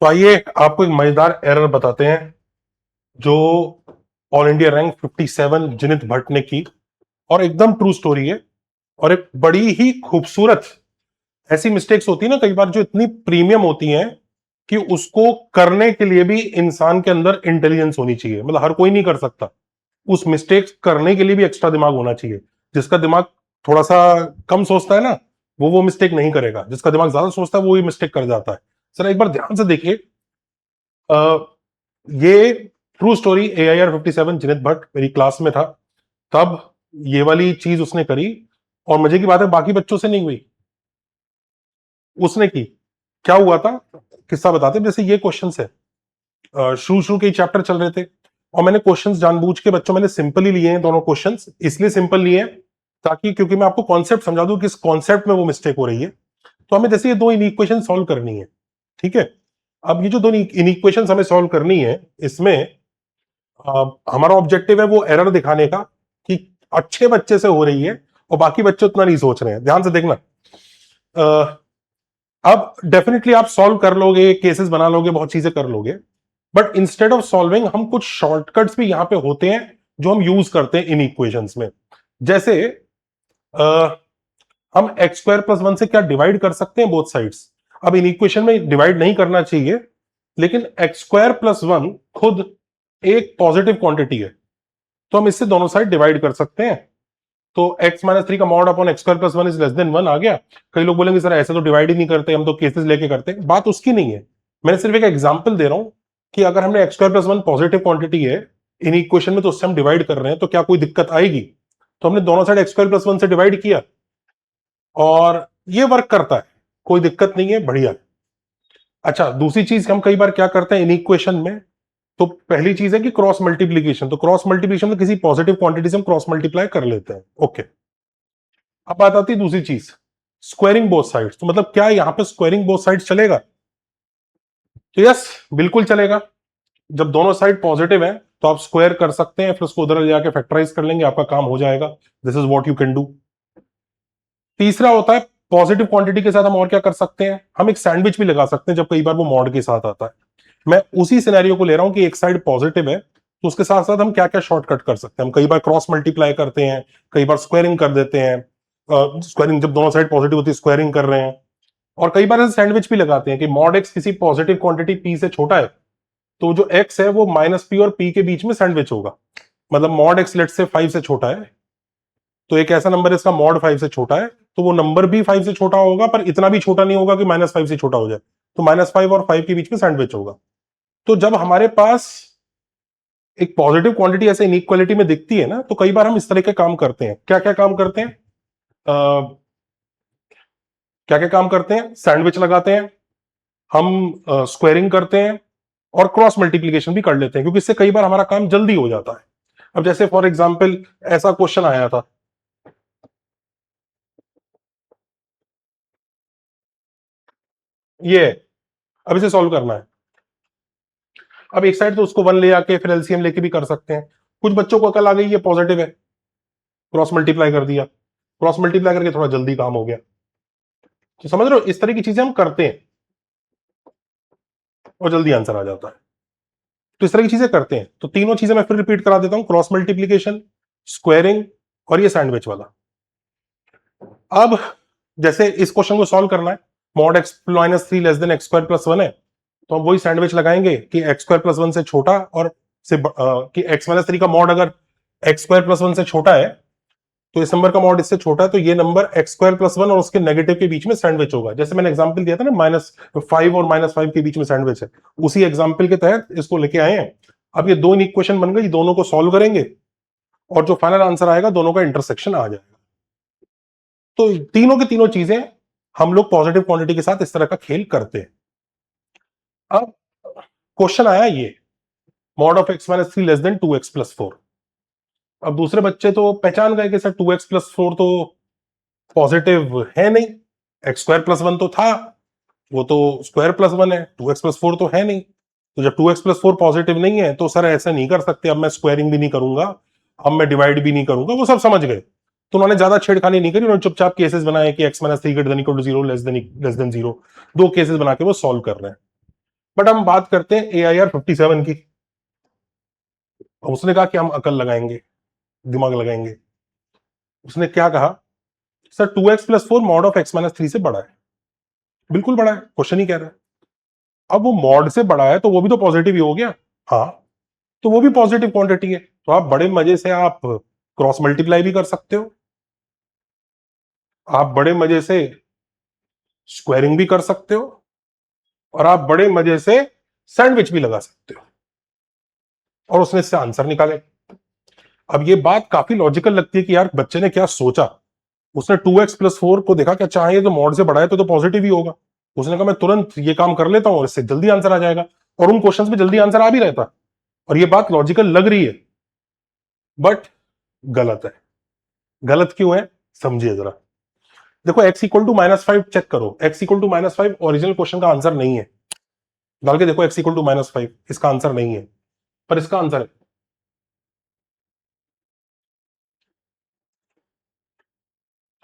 तो आइए आपको एक मजेदार एरर बताते हैं जो ऑल इंडिया रैंक 57 जिनित भट्ट ने की, और एकदम ट्रू स्टोरी है। और एक बड़ी ही खूबसूरत ऐसी मिस्टेक्स होती है ना कई बार, जो इतनी प्रीमियम होती हैं कि उसको करने के लिए भी इंसान के अंदर इंटेलिजेंस होनी चाहिए। मतलब हर कोई नहीं कर सकता। उस मिस्टेक्स करने के लिए भी एक्स्ट्रा दिमाग होना चाहिए। जिसका दिमाग थोड़ा सा कम सोचता है ना, वो मिस्टेक नहीं करेगा। जिसका दिमाग ज्यादा सोचता है वो ही मिस्टेक कर जाता है। सर एक बार ध्यान से देखिए, ये ट्रू स्टोरी AIR 57 जिनित भट्ट मेरी क्लास में था तब ये वाली चीज उसने करी। और मजे की बात है, बाकी बच्चों से नहीं हुई, उसने की। क्या हुआ था किस्सा बताते हैं। जैसे ये क्वेश्चन है, शुरू शुरू के चैप्टर चल रहे थे और मैंने क्वेश्चंस जानबूझ के बच्चों मैंने सिंपल ही लिए हैं। दोनों क्वेश्चंस इसलिए सिंपल लिए हैं ताकि, क्योंकि मैं आपको कॉन्सेप्ट समझा दूं किस कॉन्सेप्ट में वो मिस्टेक हो रही है। तो हमें जैसे ये दो इक्वेशन सॉल्व करनी है, ठीक है। अब ये जो दो इक्वेशन हमें सॉल्व करनी है, इसमें हमारा ऑब्जेक्टिव है वो एरर दिखाने का कि अच्छे बच्चे से हो रही है और बाकी बच्चे उतना नहीं सोच रहे हैं। ध्यान से देखना। अब डेफिनेटली आप सॉल्व कर लोगे, केसेस बना लोगे, बहुत चीजें कर लोगे, बट इंस्टेड ऑफ सॉल्विंग हम कुछ शॉर्टकट्स भी यहां पे होते हैं जो हम यूज करते हैं इन इक्वेशंस में। जैसे हम एक्स स्क्वायर प्लस वन से क्या डिवाइड कर सकते हैं, बोथ साइड्स। अब इन इक्वेशन में डिवाइड नहीं करना चाहिए, लेकिन एक्स स्क्वायर प्लस वन खुद एक पॉजिटिव क्वांटिटी है, तो हम इससे दोनों साइड डिवाइड कर सकते हैं। तो x माइनस थ्री का mod upon x square plus one is less than one आ गया। कई लोग बोलेंगे सर ऐसे तो डिवाइड ही नहीं करते, हम तो केसेस लेके करते हैं। बात उसकी नहीं है, मैंने सिर्फ एक एग्जांपल दे रहा हूं कि अगर हमने x square plus one positive quantity है इन इक्वेशन में, तो उससे हम डिवाइड कर रहे हैं, तो क्या कोई दिक्कत आएगी। तो हमने दोनों side x square plus one से डिवाइड किया और ये वर्क करता है, कोई दिक्कत नहीं है, बढ़िया। अच्छा, दूसरी चीज हम कई बार क्या करते हैं इन इक्वेशन में, तो पहली चीज है कि क्रॉस मल्टीप्लीकेशन। तो क्रॉस मल्टीप्लीकेशन में किसी पॉजिटिव क्वांटिटी से हम क्रॉस मल्टीप्लाई कर लेते हैं, ओके। अब बात आती है दूसरी चीज, स्क्वायरिंग बोथ साइड्स। तो मतलब क्या यहां पे स्क्वायरिंग बोथ साइड्स चलेगा? तो यस, बिल्कुल चलेगा। जब दोनों साइड पॉजिटिव है तो आप स्क्वायर कर सकते हैं, फिर उसको उधर ले जाके फैक्टराइज कर लेंगे, आपका काम हो जाएगा। This is what you can do. तीसरा होता है पॉजिटिव क्वांटिटी के साथ हम और क्या कर सकते हैं, हम एक सैंडविच भी लगा सकते हैं जब कई बार वो मॉड के साथ आता है। मैं उसी सिनेरियो को ले रहा हूं कि एक साइड पॉजिटिव है, तो उसके साथ साथ हम क्या क्या शॉर्टकट कर सकते हैं। हम कई बार क्रॉस मल्टीप्लाई करते हैं, कई बार स्क्वायरिंग कर देते हैं। स्क्वायरिंग जब दोनों साइड पॉजिटिव होती है, स्क्वायरिंग कर रहे हैं। और कई बार ऐसे सैंडविच भी लगाते हैं कि मॉड एक्स किसी पॉजिटिव क्वांटिटी पी से छोटा है, तो जो एक्स है वो माइनस पी और पी के बीच में सैंडविच होगा। मतलब मॉड एक्स लेट से 5 से छोटा है, तो एक ऐसा नंबर है इसका मॉड 5 से छोटा है, तो वो नंबर भी 5 से छोटा होगा, पर इतना भी छोटा नहीं होगा कि -5 से छोटा हो जाए। तो -5 और 5 के बीच में सैंडविच होगा। तो जब हमारे पास एक पॉजिटिव क्वांटिटी ऐसे इनइक्वालिटी में दिखती है ना, तो कई बार हम इस तरह के काम करते हैं। क्या क्या काम करते हैं? क्या क्या काम करते हैं? सैंडविच लगाते हैं, हम स्क्वायरिंग करते हैं और क्रॉस मल्टीप्लीकेशन भी कर लेते हैं, क्योंकि इससे कई बार हमारा काम जल्दी हो जाता है। अब जैसे फॉर एग्जांपल ऐसा क्वेश्चन आया था, ये अब इसे सॉल्व करना है। अब एक साइड तो उसको वन ले आके फिर एलसीएम लेके भी कर सकते हैं। कुछ बच्चों को अकल आ गई ये पॉजिटिव है, क्रॉस मल्टीप्लाई कर दिया, क्रॉस मल्टीप्लाई करके थोड़ा जल्दी काम हो गया। तो समझ रहे हो, इस तरह की चीजें हम करते हैं और जल्दी आंसर आ जाता है। तो इस तरह की चीजें करते हैं। तो तीनों चीजें मैं फिर रिपीट करा देता हूं, क्रॉस मल्टीप्लीकेशन, स्क्वायरिंग और ये सैंडविच वाला। अब जैसे इस क्वेश्चन को सॉल्व करना है, mod x minus three less then x square plus one है, तो हम वही सैंडविच लगाएंगे कि एक्स स्क्वायर प्लस वन से छोटा और कि एक्स माइनस थ्री का मॉड अगर एक्स स्क्वायर प्लस वन से छोटा है, तो इस नंबर का मॉड इससे छोटा है, तो ये number x square plus one और उसके नेगेटिव के बीच में सैंडविच होगा। जैसे मैंने एग्जांपल दिया था ना, -5 और -5 के बीच में सैंडविच है, उसी एग्जांपल के तहत इसको लेके आए हैं। अब ये दो इक्वेशन बन गई, दोनों को सॉल्व करेंगे और जो फाइनल आंसर आएगा दोनों का इंटरसेक्शन आ जाएगा। तो तीनों की तीनों चीजें हम लोग पॉजिटिव क्वांटिटी के साथ इस तरह का खेल करते हैं। अब क्वेश्चन आया ये, mod of X minus three less then 2x plus 4। अब दूसरे बच्चे तो पहचान गए कि सर 2x प्लस 4 तो पॉजिटिव है नहीं, एक्स स्क्वायर प्लस वन तो था, वो तो स्क्वायर प्लस वन है, 2x प्लस 4 तो है नहीं। तो जब 2x प्लस 4 पॉजिटिव नहीं है, तो सर ऐसा नहीं कर सकते, अब मैं स्क्वायरिंग भी नहीं करूंगा, अब मैं डिवाइड भी नहीं करूंगा। वो सब समझ गए, तो उन्होंने ज्यादा छेड़खानी नहीं करी, उन्होंने चुपचाप केसेस बनाए कि x minus three greater than equal to zero, less than zero. दो केसेस बना के वो सॉल्व कर रहे हैं। बट हम बात करते हैं AIR 57 की। उसने कहा कि हम अकल लगाएंगे, दिमाग लगाएंगे। उसने क्या कहा, sir 2x+4 mod of x-3 से बड़ा है। बिल्कुल बड़ा है, क्वेश्चन ही कह रहा है। अब वो मॉड से बड़ा है तो वो भी तो पॉजिटिव ही हो गया। हाँ, तो वो भी पॉजिटिव क्वांटिटी है, तो आप बड़े मजे से आप क्रॉस मल्टीप्लाई भी कर सकते हो, आप बड़े मजे से स्क्वायरिंग भी कर सकते हो, और आप बड़े मजे से सैंडविच भी लगा सकते हो। और उसने इससे आंसर निकाले। अब ये बात काफी लॉजिकल लगती है कि यार बच्चे ने क्या सोचा। उसने 2x+4 को देखा कि अच्छा ये तो मॉड से बड़ा है तो पॉजिटिव ही होगा। उसने कहा मैं तुरंत ये काम कर लेता हूं और इससे जल्दी आंसर आ जाएगा। और उन क्वेश्चंस में जल्दी आंसर आ भी रहता, और ये बात लॉजिकल लग रही है, बट गलत है। गलत क्यों है, समझिए जरा। देखो x=-5 चेक करो, x=-5 ओरिजिनल क्वेश्चन का आंसर नहीं है। डाल के देखो x=-5, इसका आंसर नहीं है, पर इसका आंसर है।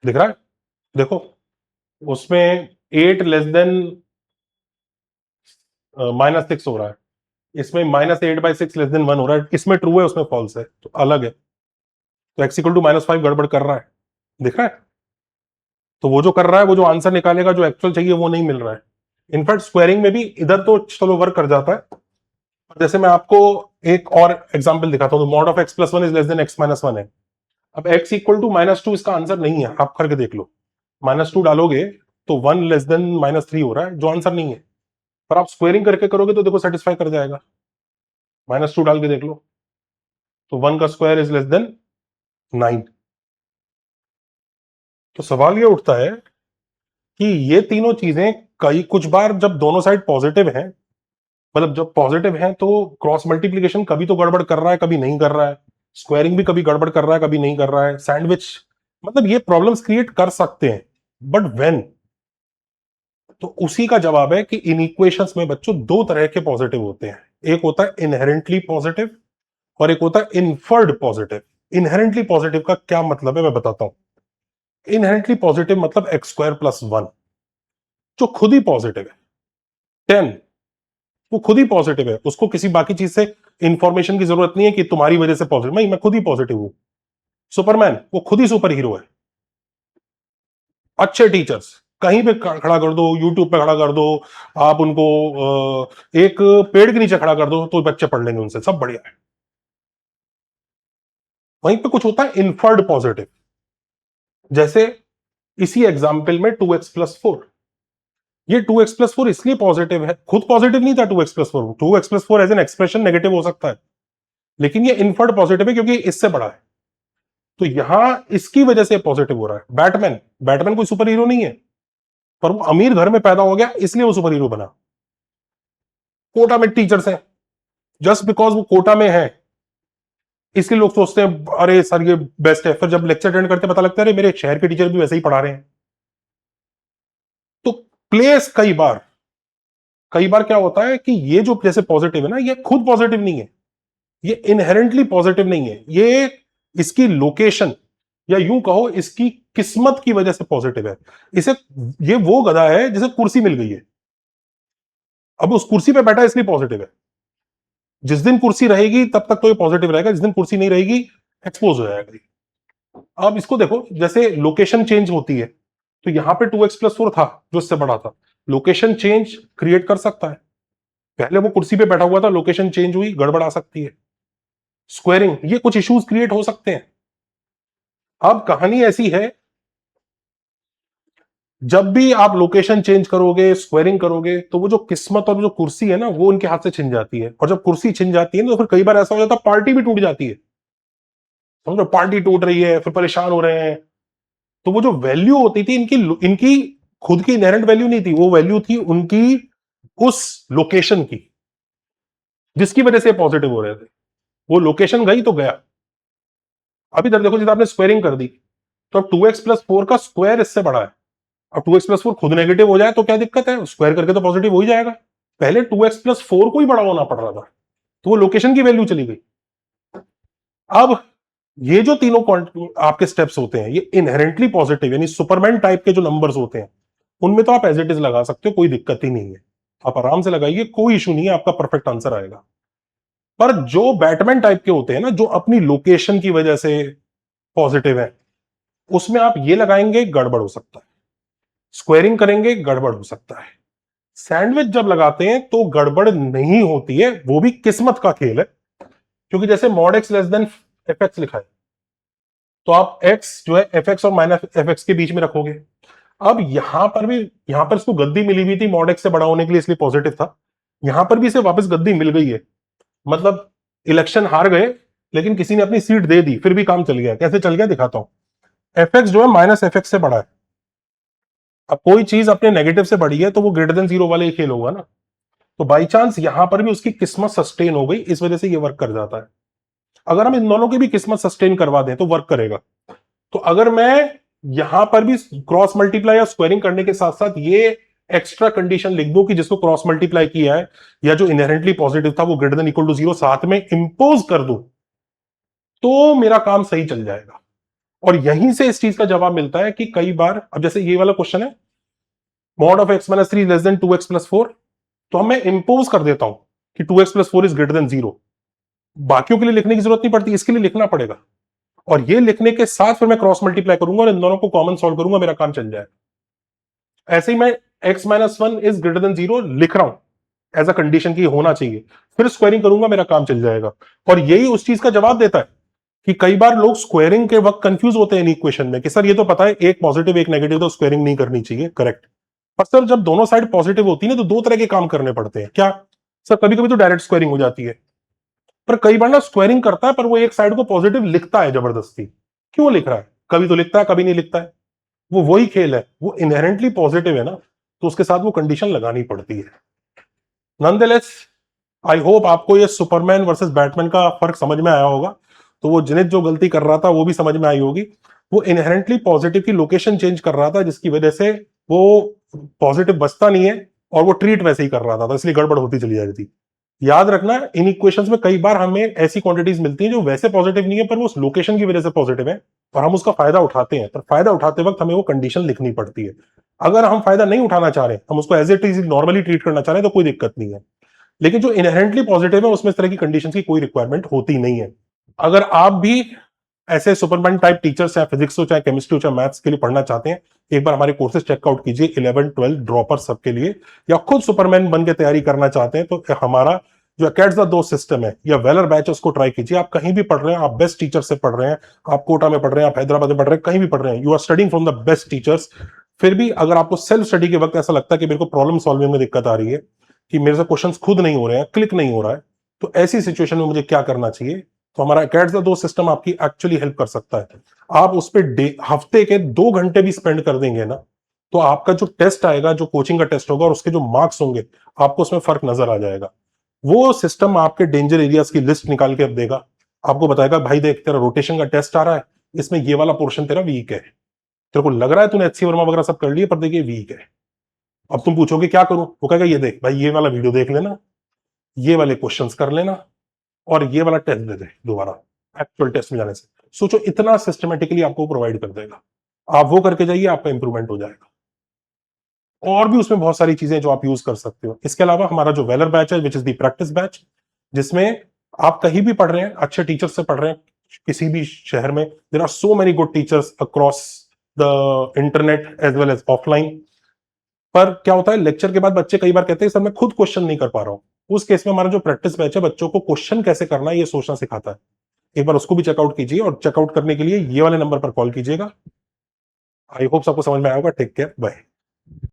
दिख रहा है, देखो उसमें 8 लेस देन -6 हो रहा है, इसमें -8/6 लेस देन 1 हो रहा है। इसमें ट्रू है, उसमें फॉल्स है, तो अलग है। तो x=-5 गड़बड़ कर रहा है, दिख रहा है। तो वो जो कर रहा है, वो जो आंसर निकालेगा, जो एक्चुअल चाहिए वो नहीं मिल रहा है। इनफैक्ट स्क्वायरिंग में भी इधर तो चलो वर्क कर जाता है। जैसे मैं आपको एक और एग्जांपल दिखाता हूं, mod of x+1 is less then x-1 है। अब x=-2 इसका आंसर नहीं है, आप करके देख लो। -2 डालोगे तो 1 लेस देन -3 हो रहा है, जो आंसर नहीं है। पर आप स्क्वायरिंग करके करोगे तो देखो सेटिस्फाई कर जाएगा। -2 डाल के देख लो, तो 1 का स्क्वायर इज लेस देन 9। तो सवाल ये उठता है कि ये तीनों चीजें, कई कुछ बार जब दोनों साइड पॉजिटिव हैं, मतलब जब पॉजिटिव हैं, तो क्रॉस मल्टीप्लीकेशन कभी तो गड़बड़ कर रहा है, कभी नहीं कर रहा है। स्क्वायरिंग भी कभी गड़बड़ कर रहा है, कभी नहीं कर रहा है। सैंडविच, मतलब ये प्रॉब्लम्स क्रिएट कर सकते हैं, बट व्हेन। तो उसी का जवाब है कि इन इक्वेशंस में बच्चों दो तरह के पॉजिटिव होते हैं। एक होता है इनहेरेंटली पॉजिटिव, और एक होता है इन्फर्ड पॉजिटिव। इनहेरेंटली पॉजिटिव का क्या मतलब है, मैं बताता हूं। इनहेरेंटली पॉजिटिव मतलब x² + 1, जो खुद ही पॉजिटिव है। 10, वो खुद ही पॉजिटिव है, उसको किसी बाकी चीज से इंफॉर्मेशन की जरूरत नहीं है कि तुम्हारी वजह से पॉजिटिव, नहीं, मैं खुद ही पॉजिटिव हूं। सुपरमैन, वो खुद ही सुपर हीरो है। अच्छे टीचर्स कहीं पे खड़ा कर दो, यूट्यूब पे खड़ा कर दो, आप उनको एक पेड़ के नीचे खड़ा कर दो तो बच्चे पढ़ लेंगे उनसे, सब बढ़िया है। वहीं पे कुछ होता है इन्फर्ड पॉजिटिव, जैसे इसी एग्जाम्पल में 2x+4। ये 2x+4 इसलिए पॉजिटिव है, खुद पॉजिटिव नहीं था 2x+4। 2x+4 as an expression negative हो सकता है, लेकिन ये इन्फर्ड पॉजिटिव है क्योंकि इससे बड़ा है। तो यहां इसकी वजह से पॉजिटिव हो रहा है। बैटमैन, बैटमैन कोई सुपर हीरो नहीं है, पर वो अमीर घर में पैदा हो गया इसलिए वो सुपर हीरो बना। कोटा में टीचर्स हैं, जस्ट बिकॉज वो कोटा में है इसलिए लोग सोचते हैं अरे सर ये बेस्ट है। फिर जब लेक्चर अटेंड करते पता लगता है अरे मेरे शहर के टीचर भी वैसे ही पढ़ा रहे हैं। तो प्लेस कई बार क्या होता है कि ये जो जैसे पॉजिटिव है ना, ये खुद पॉजिटिव नहीं है, ये इनहेरेंटली पॉजिटिव नहीं है, ये इसकी लोकेशन, या यूं कहो इसकी किस्मत की वजह से पॉजिटिव है। इसे, ये वो गधा है जिसे कुर्सी मिल गई है, अब उस कुर्सी पे बैठा है इसलिए पॉजिटिव है। जिस दिन कुर्सी रहेगी तब तक तो ये पॉजिटिव रहेगा, जिस दिन कुर्सी नहीं रहेगी एक्सपोज हो जाएगा। अब इसको देखो, जैसे लोकेशन चेंज होती है, तो यहां पे 2x+4 था जो इससे बड़ा था, लोकेशन चेंज क्रिएट कर सकता है। पहले वो कुर्सी पे बैठा हुआ था, लोकेशन चेंज हुई, गड़बड़ आ सकती है। स्क्वेयरिंग, ये कुछ इश्यूज क्रिएट हो सकते हैं। अब कहानी ऐसी है, जब भी आप लोकेशन चेंज करोगे, स्क्वेयरिंग करोगे, तो वो जो किस्मत और जो कुर्सी है ना, वो उनके हाथ से छिन जाती है। और जब कुर्सी छिन जाती है तो फिर कई बार ऐसा हो जाता है पार्टी भी टूट जाती है। समझो, पार्टी टूट रही है, फिर परेशान हो रहे हैं। तो वो जो वैल्यू होती थी इनकी इनकी खुद की इनहेरेंट वैल्यू नहीं थी, वो वैल्यू थी उनकी उस लोकेशन की, जिसकी वजह से पॉजिटिव हो रहे थे। वो लोकेशन गई तो गया। अब इधर देखो, जैसे आपने स्क्वेयरिंग कर दी, तो अब 2x+4 का स्क्वायर इससे बड़ा है। अब 2x+4 खुद नेगेटिव हो जाए तो क्या दिक्कत है, स्क्वायर करके तो पॉजिटिव हो ही जाएगा। पहले 2x+4 को ही बड़ा होना पड़ रहा था, तो वो लोकेशन की वैल्यू चली गई। अब ये जो तीनों आपके स्टेप्स होते हैं, ये इनहेरेंटली पॉजिटिव, यानी सुपरमैन टाइप के जो नंबर्स होते हैं, उनमें तो आप एज इट इज लगा सकते हो, कोई दिक्कत ही नहीं है। आप आराम से लगाइए, कोई इशू नहीं है, आपका परफेक्ट आंसर आएगा। पर जो बैटमैन टाइप के होते हैं ना, जो अपनी लोकेशन की वजह से पॉजिटिव है, उसमें आप ये लगाएंगे गड़बड़ हो सकता है, स्क्वेयरिंग करेंगे गड़बड़ हो सकता है। सैंडविच जब लगाते हैं तो गड़बड़ नहीं होती है, वो भी किस्मत का खेल है, क्योंकि जैसे mod x less than F x लिखा है, तो आप एक्स जो है एफ एक्स और माइनस एफ एक्स के बीच में रखोगे। अब यहां पर भी, यहां पर इसको गद्दी मिली हुई थी मॉड एक्स से बड़ा होने के लिए, इसलिए पॉजिटिव था। यहां पर भी इसे वापस गद्दी मिल गई है, मतलब इलेक्शन हार गए लेकिन किसी ने अपनी सीट दे दी, फिर भी काम चल गया। कैसे चल गया दिखाता हूं। एफ एक्स जो है माइनस एफ एक्स से बड़ा है। अब कोई चीज अपने नेगेटिव से बड़ी है तो वो ग्रेटर देन जीरो वाले ही खेल होगा ना। तो बाई चांस यहां पर भी उसकी किस्मत सस्टेन हो गई, इस वजह से ये वर्क कर जाता है। अगर हम इन दोनों की भी किस्मत सस्टेन करवा दें तो वर्क करेगा। तो अगर मैं यहां पर भी क्रॉस मल्टीप्लाई या स्क्वायरिंग करने के साथ साथ ये एक्स्ट्रा कंडीशन लिख दूं कि जिसको क्रॉस मल्टीप्लाई किया है या जो इनहेरेंटली पॉजिटिव था वो greater than equal to zero साथ में इंपोज कर दूं, तो मेरा काम सही चल जाएगा। और यहीं से इस चीज का जवाब मिलता है कि कई बार, अब जैसे ये वाला क्वेश्चन है, mod of X minus three less than two X plus four, तो मैं इंपोज कर देता हूं कि two X plus four is greater than zero. बाकियों के लिए लिखने की जरूरत नहीं पड़ती, इसके लिए लिखना पड़ेगा। और ये लिखने के साथ फिर मैं क्रॉस मल्टीप्लाई करूंगा और इन दोनों को कॉमन सॉल्व करूंगा, मेरा काम चल जाएगा। ऐसे ही मैं x minus one is greater than zero लिख रहा हूं एज अ कंडीशन की होना चाहिए, फिर स्क्वायरिंग करूंगा, मेरा काम चल जाएगा। और यही उस चीज का जवाब देता है कि कई बार लोग स्क्वायरिंग के वक्त कंफ्यूज होते हैं इक्वेशन में कि सर ये तो पता है एक पॉजिटिव एक नेगेटिव, तो स्क्वायरिंग नहीं करनी चाहिए, करेक्ट। पर सर जब दोनों साइड पॉजिटिव होती है ना, तो दो तरह के काम करने पड़ते हैं। क्या सर? कभी कभी तो डायरेक्ट स्क्वायरिंग हो जाती है, पर कई बार ना स्क्वायरिंग करता है पर वो एक साइड को पॉजिटिव लिखता है जबरदस्ती। क्यों लिख रहा है? कभी तो लिखता है कभी नहीं लिखता है, वो वही खेल है। वो इनहेरेंटली पॉजिटिव है ना, तो उसके साथ वो कंडीशन लगानी पड़ती है। नॉनदलेस, आई होप आपको ये सुपरमैन वर्सेस बैटमैन का फर्क समझ में आया होगा। तो वो जिनेद जो गलती कर रहा था वो भी समझ में आई होगी। वो इनहेरेंटली पॉजिटिव की लोकेशन चेंज कर रहा था, जिसकी वजह से वो पॉजिटिव बचता नहीं है और वो ट्रीट वैसे ही कर रहा था, तो इसलिए गड़बड़ होती चली जा रही थी। याद रखना, इन इक्वेशंस में कई बार हमें ऐसी क्वांटिटीज मिलती हैं जो वैसे पॉजिटिव नहीं है, पर वो उस लोकेशन की वजह से पॉजिटिव है और हम उसका फायदा उठाते हैं। पर फायदा उठाते वक्त हमें वो कंडीशन लिखनी पड़ती है। अगर हम फायदा नहीं उठाना चाह रहे, हम उसको as it is normally treat करना चाह रहे हैं, तो कोई दिक्कत नहीं है। लेकिन जो इनहेरेंटली पॉजिटिव है उसमें इस तरह की कंडीशन की कोई रिक्वायरमेंट होती नहीं है। अगर आप भी ऐसे सुपरमैन टाइप टीचर्स, चाहे फिजिक्स हो चाहे केमिस्ट्री हो चाहे मैथ्स के लिए पढ़ना चाहते हैं, एक बार हमारे कोर्सेज चेकआउट कीजिए 11 12 ड्रॉपर सबके लिए, या खुद सुपरमैन बन के तैयारी करना चाहते हैं तो हमारा जो अकेडमी द दोस्त सिस्टम है या वेलर बैच, उसको ट्राई कीजिए। आप कहीं भी पढ़ रहे हैं, आप बेस्ट टीचर से पढ़ रहे हैं, आप कोटा में पढ़ रहे हैं, आप हैदराबाद में पढ़ रहे हैं, कहीं भी पढ़ रहे हैं, you are studying from the best teachers. फिर भी अगर आपको सेल्फ स्टडी के वक्त ऐसा लगता है कि मेरे को प्रॉब्लम सॉल्विंग में दिक्कत आ रही है, कि मेरे से क्वेश्चंस खुद नहीं हो रहे हैं, क्लिक नहीं हो रहा है, तो ऐसी सिचुएशन में मुझे क्या करना चाहिए, तो हमारा अकेडमी द दोस्त सिस्टम आपकी एक्चुअली हेल्प कर सकता है। आप उस पर हफ्ते के 2 घंटे भी स्पेंड कर देंगे ना, तो आपका जो टेस्ट आएगा, जो कोचिंग का टेस्ट होगा और उसके जो मार्क्स होंगे, आपको उसमें फर्क नजर आ जाएगा। वो सिस्टम आपके डेंजर एरियाज की लिस्ट निकाल के देगा, आपको बताएगा भाई देख तेरा रोटेशन का टेस्ट आ रहा है, इसमें ये वाला पोर्शन तेरा वीक है, तेरे को लग रहा है तूने एचसी वर्मा वगैरह सब कर लिए, पर देखिए वीक है। अब तुम पूछोगे क्या करूं, वो कहेगा ये देख भाई, ये वाला वीडियो देख लेना, ये वाले क्वेश्चंस कर लेना, और ये वाला टेस्ट दे दे दोबारा एक्चुअल टेस्ट में जाने से। सोचो, इतना सिस्टमेटिकली आपको प्रोवाइड कर देगा, आप वो करके जाइए, आपका इंप्रूवमेंट हो जाएगा। और भी उसमें बहुत सारी चीजें जो आप यूज कर सकते हो। इसके अलावा हमारा जो वेलर बैच है, which is the practice batch, जिसमें आप कहीं भी पढ़ रहे हैं, अच्छे टीचर से पढ़ रहे हैं, किसी भी शहर में, there are so many good teachers across the internet as well as offline. पर क्या होता है, लेक्चर के बाद बच्चे कई बार कहते हैं सर मैं खुद क्वेश्चन नहीं कर पा रहा हूं। उस केस में हमारा जो प्रैक्टिस बैच है बच्चों को क्वेश्चन कैसे करना है ये सोचना सिखाता है। एक बार उसको भी चेकआउट कीजिए, और चेकआउट करने के लिए ये वाले नंबर पर कॉल कीजिएगा। आई होप सबको समझ में आया होगा। Take care, bye.